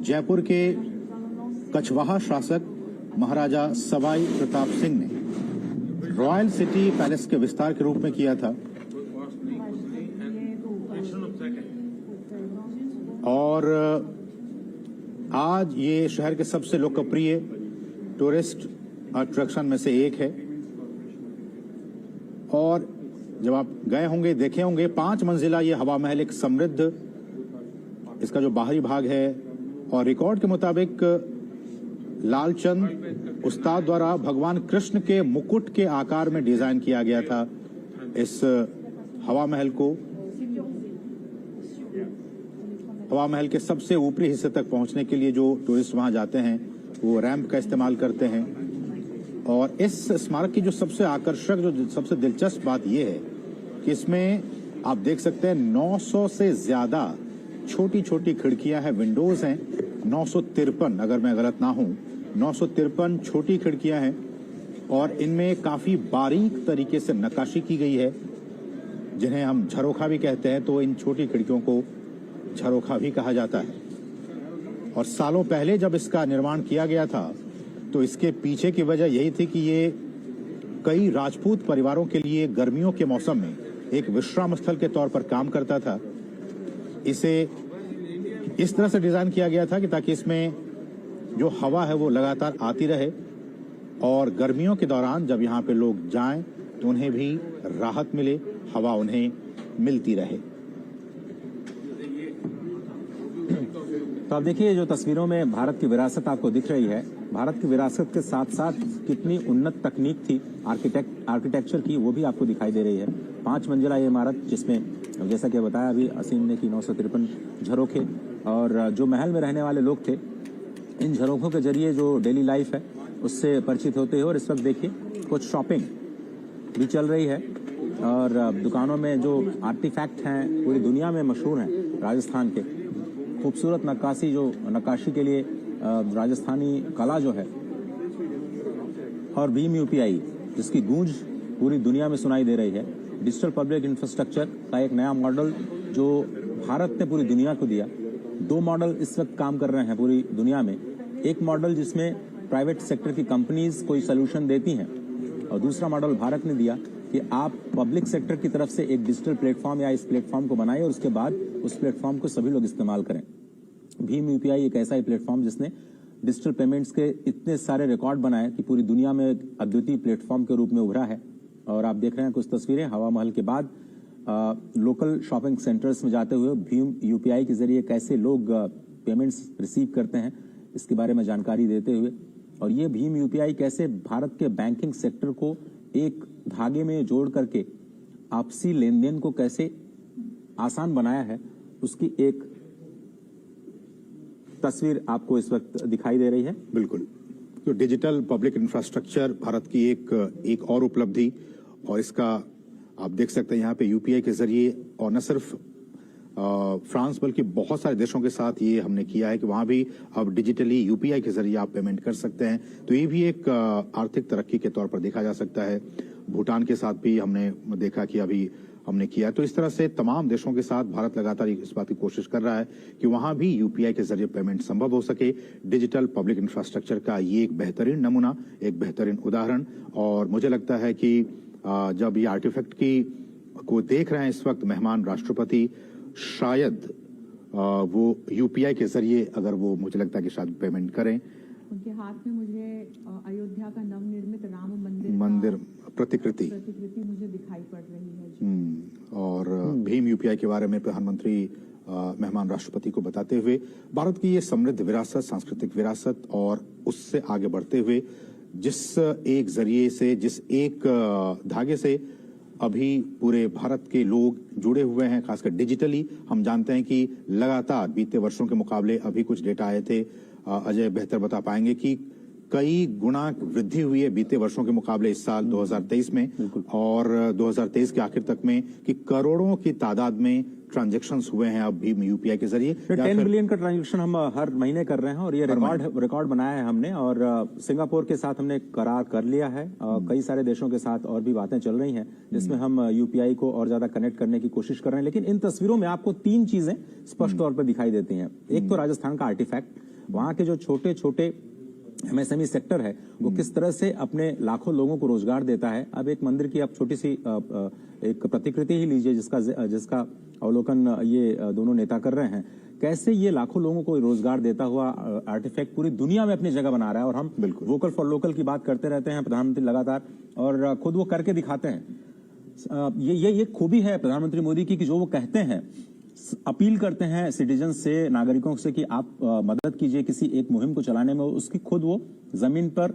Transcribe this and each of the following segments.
जयपुर के कछवाहा शासक महाराजा सवाई प्रताप सिंह ने रॉयल सिटी पैलेस के विस्तार के रूप में किया था और आज ये शहर के सबसे लोकप्रिय टूरिस्ट अट्रैक्शन में से एक है। और जब आप गए होंगे, देखे होंगे, 5 मंजिला ये हवा महल एक समृद्ध, इसका जो बाहरी भाग है, और रिकॉर्ड के मुताबिक लालचंद उस्ताद द्वारा भगवान कृष्ण के मुकुट के आकार में डिजाइन किया गया था। इस हवा महल को हवा महल के सबसे ऊपरी हिस्से तक पहुंचने के लिए जो टूरिस्ट वहां जाते हैं वो रैंप का इस्तेमाल करते हैं। और इस स्मारक की जो सबसे आकर्षक, जो सबसे दिलचस्प बात यह है कि इसमें आप देख सकते हैं 900 से ज्यादा छोटी छोटी खिड़कियां हैं, विंडोज हैं। 953, अगर मैं गलत ना हूं, 953 छोटी खिड़कियां हैं और इनमें काफी बारीक तरीके से नक्काशी की गई है, जिन्हें हम झरोखा भी कहते हैं। तो इन छोटी खिड़कियों को झरोखा भी कहा जाता है। और सालों पहले जब इसका निर्माण किया गया था तो इसके पीछे की वजह यही थी कि ये कई राजपूत परिवारों के लिए गर्मियों के मौसम में एक विश्राम स्थल के तौर पर काम करता था। इसे इस तरह से डिजाइन किया गया था कि ताकि इसमें जो हवा है वो लगातार आती रहे और गर्मियों के दौरान जब यहाँ पे लोग जाएं तो उन्हें भी राहत मिले, हवा उन्हें मिलती रहे। तो आप देखिए, जो तस्वीरों में भारत की विरासत आपको दिख रही है, भारत की विरासत के साथ साथ कितनी उन्नत तकनीक थी आर्किटेक्चर की, वो भी आपको दिखाई दे रही है। 5 मंजिला ये इमारत, जिसमें जैसा कि बताया अभी असीम ने कि 953 झरोखे, और जो महल में रहने वाले लोग थे, इन झरोखों के जरिए जो डेली लाइफ है उससे परिचित होते हैं। और इस वक्त देखिए कुछ शॉपिंग भी चल रही है और दुकानों में जो आर्टिफैक्ट हैं पूरी दुनिया में मशहूर हैं, राजस्थान के खूबसूरत नक्काशी के लिए राजस्थानी कला जो है, और भीम यूपीआई जिसकी गूंज पूरी दुनिया में सुनाई दे रही है। डिजिटल पब्लिक इंफ्रास्ट्रक्चर का एक नया मॉडल जो भारत ने पूरी दुनिया को दिया। 2 मॉडल इस वक्त काम कर रहे हैं पूरी दुनिया में। एक मॉडल जिसमें प्राइवेट सेक्टर की कंपनीज कोई सोल्यूशन देती हैं, और दूसरा मॉडल भारत ने दिया कि आप पब्लिक सेक्टर की तरफ से एक डिजिटल प्लेटफॉर्म या इस प्लेटफॉर्म को बनाएं और उसके बाद उस प्लेटफॉर्म को सभी लोग इस्तेमाल करें। भीम यूपीआई एक ऐसा ही प्लेटफॉर्म जिसने डिजिटल पेमेंट्स के इतने सारे रिकॉर्ड बनाए कि पूरी दुनिया में एक अद्वितीय प्लेटफॉर्म के रूप में उभरा है। और आप देख रहे हैं कुछ तस्वीरें हवा महल के बाद लोकल शॉपिंग सेंटर्स में जाते हुए भीम यूपीआई के जरिए कैसे लोग पेमेंट्स रिसीव करते हैं, इसके बारे में जानकारी देते हुए। और ये भीम यूपीआई कैसे भारत के बैंकिंग सेक्टर को एक धागे में जोड़ करके आपसी लेन देन को कैसे आसान बनाया है, उसकी एक तस्वीर आपको इस वक्त दिखाई दे रही है। बिल्कुल, तो डिजिटल पब्लिक इंफ्रास्ट्रक्चर भारत की एक और उपलब्धि, और इसका आप देख सकते हैं यहाँ पे यूपीआई के जरिए, और न सिर्फ फ्रांस बल्कि बहुत सारे देशों के साथ ये हमने किया है कि वहां भी अब डिजिटली यूपीआई के जरिए आप पेमेंट कर सकते हैं। तो ये भी एक आर्थिक तरक्की के तौर पर देखा जा सकता है। भूटान के साथ भी हमने देखा कि अभी हमने किया। तो इस तरह से तमाम देशों के साथ भारत लगातार इस बात की कोशिश कर रहा है कि वहां भी यूपीआई के जरिए पेमेंट संभव हो सके। डिजिटल पब्लिक इंफ्रास्ट्रक्चर का ये एक बेहतरीन नमूना, एक बेहतरीन उदाहरण। और मुझे लगता है कि जब ये आर्टिफैक्ट को देख रहे हैं इस वक्त मेहमान राष्ट्रपति, शायद वो यूपीआई के जरिए अगर वो, मुझे लगता है कि शायद पेमेंट करें। उनके हाथ में मुझे अयोध्या का नवनिर्मित राम मंदिर प्रतिकृति मुझे दिखाई पड़ रही है। और भीम यूपीआई के बारे में प्रधानमंत्री मेहमान राष्ट्रपति को बताते हुए भारत की ये समृद्ध विरासत, सांस्कृतिक विरासत, और उससे आगे बढ़ते हुए जिस एक धागे से अभी पूरे भारत के लोग जुड़े हुए हैं, खासकर डिजिटली। हम जानते हैं कि लगातार बीते वर्षों के मुकाबले अभी कुछ डेटा आए थे, अजय बेहतर बता पाएंगे कि कई गुना वृद्धि हुई है बीते वर्षों के मुकाबले इस साल 2023 में, और 2023 के आखिर तक में कि करोड़ों की तादाद में ट्रांजैक्शंस हुए हैं अब भीम यूपीआई के जरिए। 10 बिलियन का ट्रांजैक्शन हम हर महीने कर रहे हैं, और ये रिकॉर्ड बनाया है हमने। और सिंगापुर के साथ हमने करार कर लिया है, कई सारे देशों के साथ और भी बातें चल रही हैं जिसमें हम यूपीआई को और ज्यादा कनेक्ट करने की कोशिश कर रहे हैं। लेकिन इन तस्वीरों में आपको 3 चीजें स्पष्ट तौर पर दिखाई देती हैं। एक तो राजस्थान का आर्टिफैक्ट, वहां के जो छोटे छोटे एमएसएमई सेक्टर है वो किस तरह से अपने लाखों लोगों को रोजगार देता है। अब एक मंदिर की आप छोटी सी एक प्रतिकृति ही लीजिए जिसका अवलोकन ये दोनों नेता कर रहे हैं। कैसे ये लाखों लोगों को रोजगार देता हुआ आर्टिफैक्ट पूरी दुनिया में अपनी जगह बना रहा है। और हम बिल्कुल वोकल फॉर लोकल की बात करते रहते हैं प्रधानमंत्री लगातार, और खुद वो करके दिखाते हैं। ये खूबी है प्रधानमंत्री मोदी की कि जो वो कहते हैं, अपील करते हैं सिटीजन से, नागरिकों से कि आप मदद कीजिए किसी एक मुहिम को चलाने में, उसकी खुद वो जमीन पर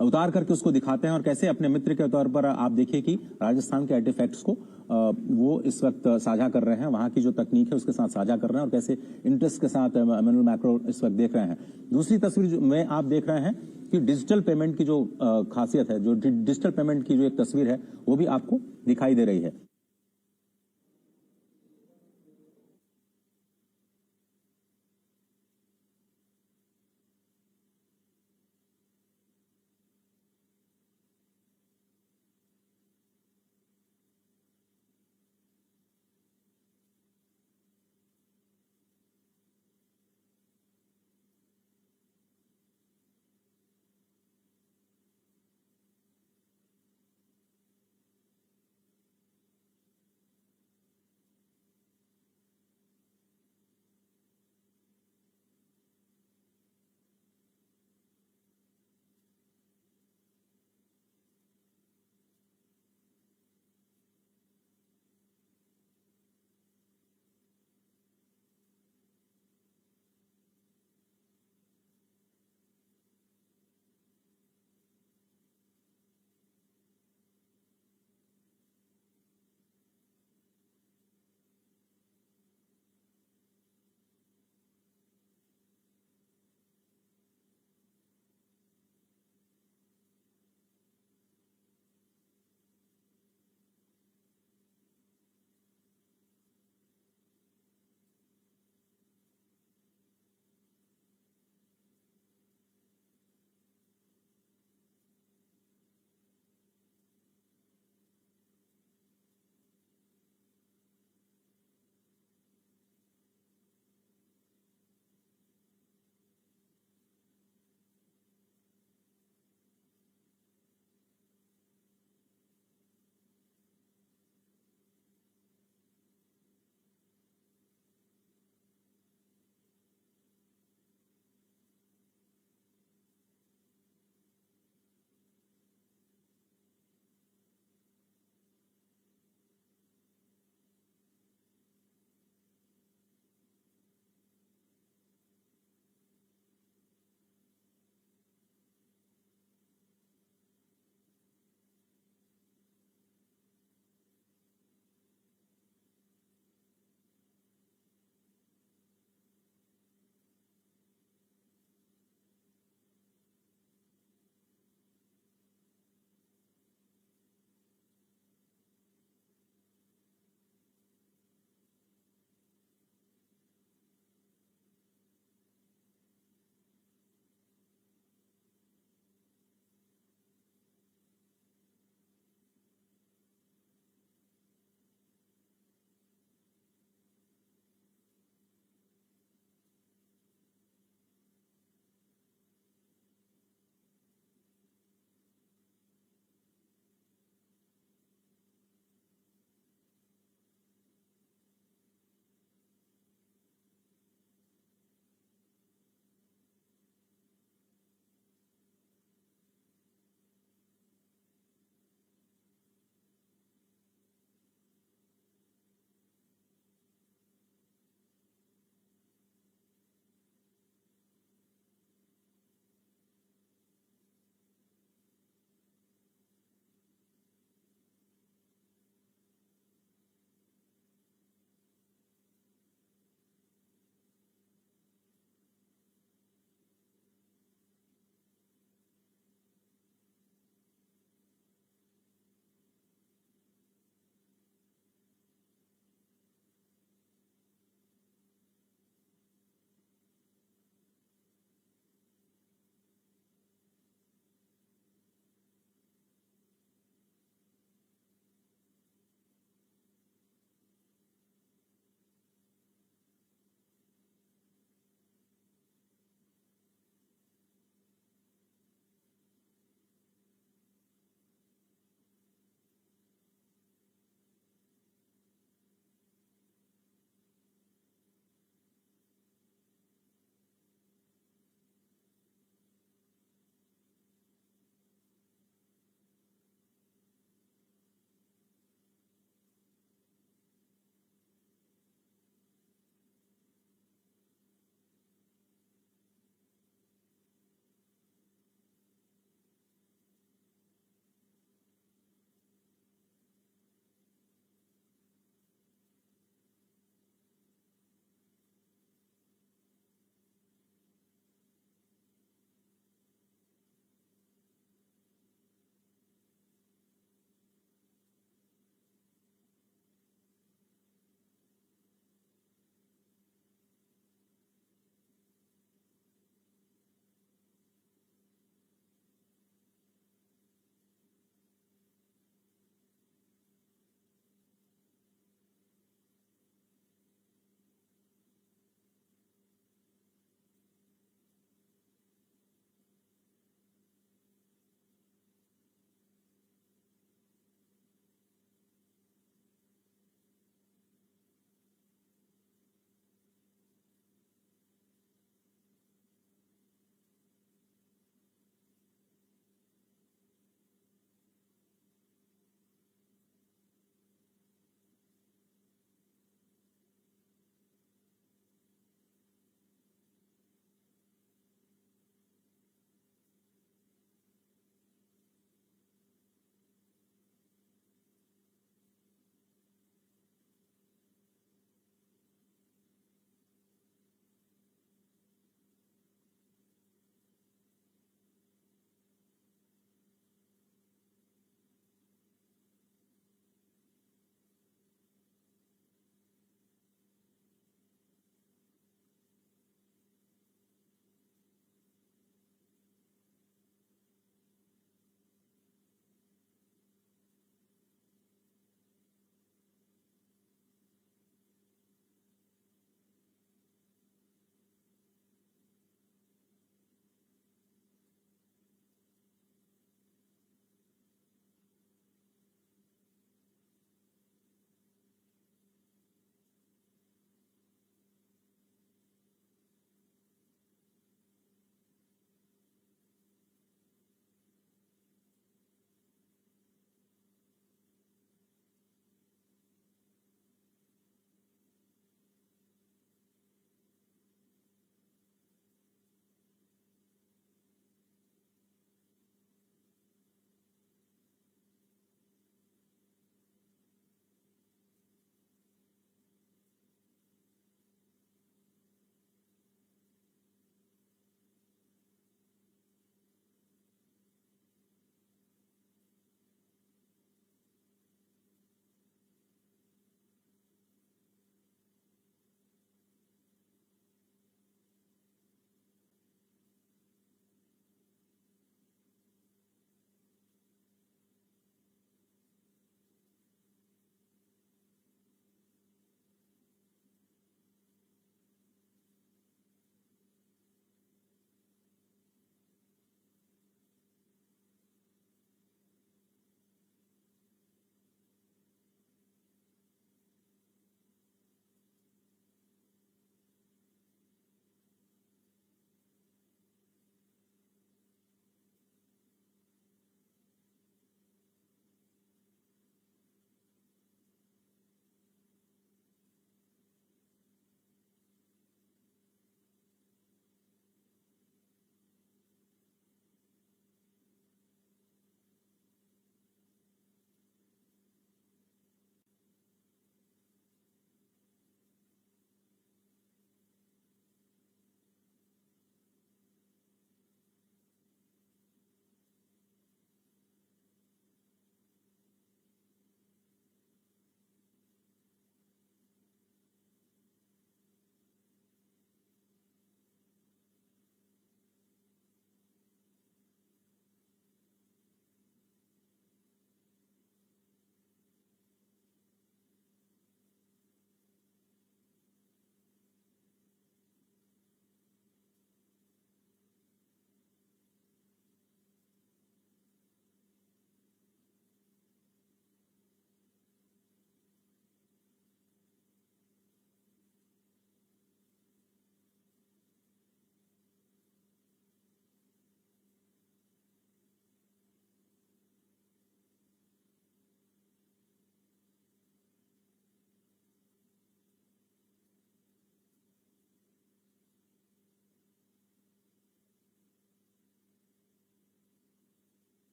उतार करके उसको दिखाते हैं। और कैसे अपने मित्र के तौर पर आप देखिए कि राजस्थान के आर्टिफैक्ट्स को वो इस वक्त साझा कर रहे हैं, वहां की जो तकनीक है उसके साथ साझा कर रहे हैं, और कैसे इंटरेस्ट के साथ एमेनुअल मैक्रो इस वक्त देख रहे हैं। दूसरी तस्वीर में आप देख रहे हैं कि डिजिटल पेमेंट की जो खासियत है, जो डिजिटल पेमेंट की जो एक तस्वीर है वो भी आपको दिखाई दे रही है।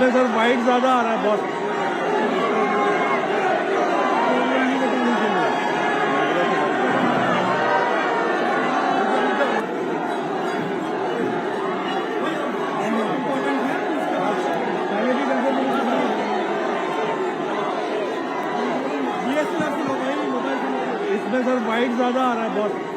इसमें सर वाइट ज्यादा आ रहा है बहुत। इसमें सर वाइट ज्यादा आ रहा है बहुत।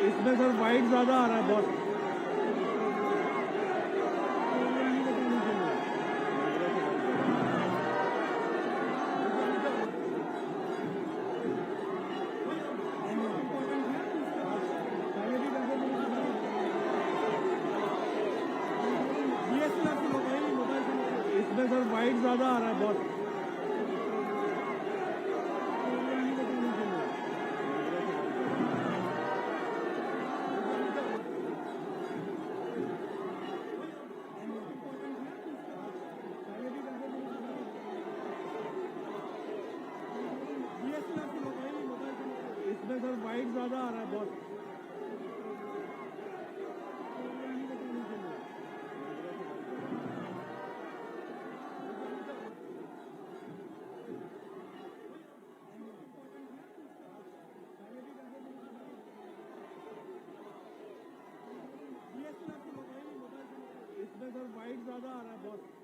इसमें सर वाइट ज्यादा आ रहा है बहुत। इसमें सर वाइट ज्यादा आ रहा है बहुत। इसमें सर वाइट ज्यादा आ रहा है बहुत। इसमें सर वाइट ज्यादा आ रहा है बहुत।